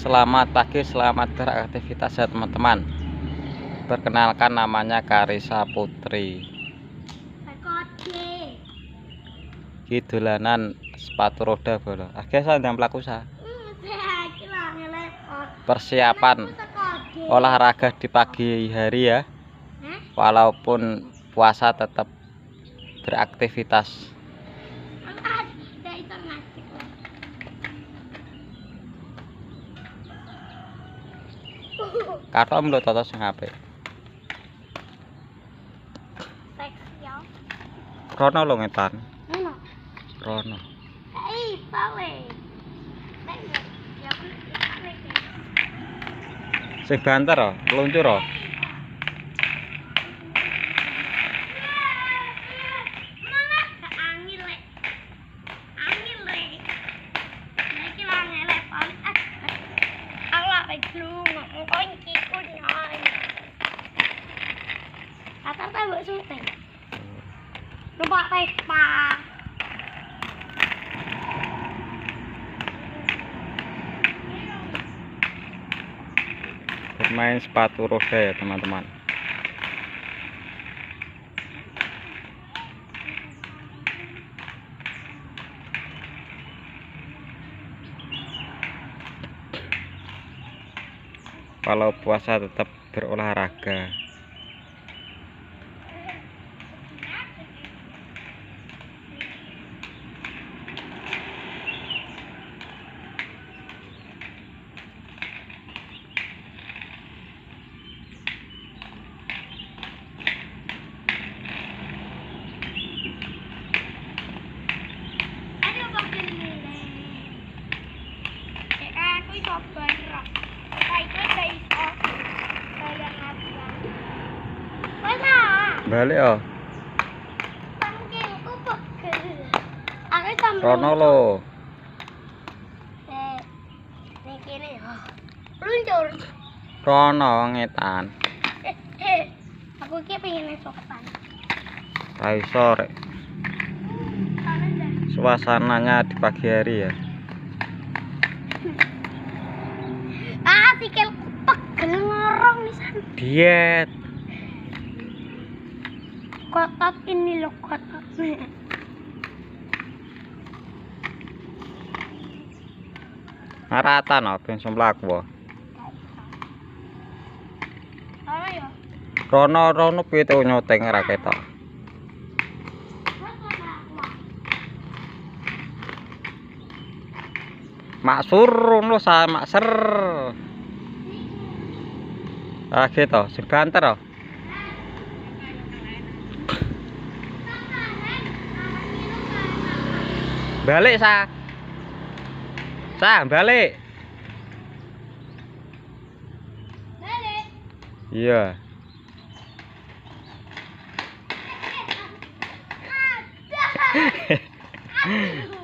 Selamat pagi, selamat beraktivitas ya teman-teman. Perkenalkan, namanya Karissa Putri. Ki dolanan sepatu roda bola. Oke, sandang pelaku sah. Persiapan olahraga di pagi hari ya. Walaupun puasa tetap beraktivitas. Katok mlo toto sing apik. Rono lho ngetan. Rono. Sing banter oh, luncur oh. Numpak Vespa. Bermain sepatu roda ya teman-teman. Kalau puasa tetap berolahraga. Balik oh. Rono lo. Luncur. Rono ngetan. Aku ki pengen sopan. Ra iso rek. Suasananya di pagi hari ya. Sikilku pegel ngorong nih san. Diet. Kotot ini loh kotot. Narata no ben semlaku. Ya. Rono piye to nyoteng ra ketok. Maksur ngono sa makser. Ah gitu, sing banter oh. Balik sa. Sa balik. Balik. Iya. Ada.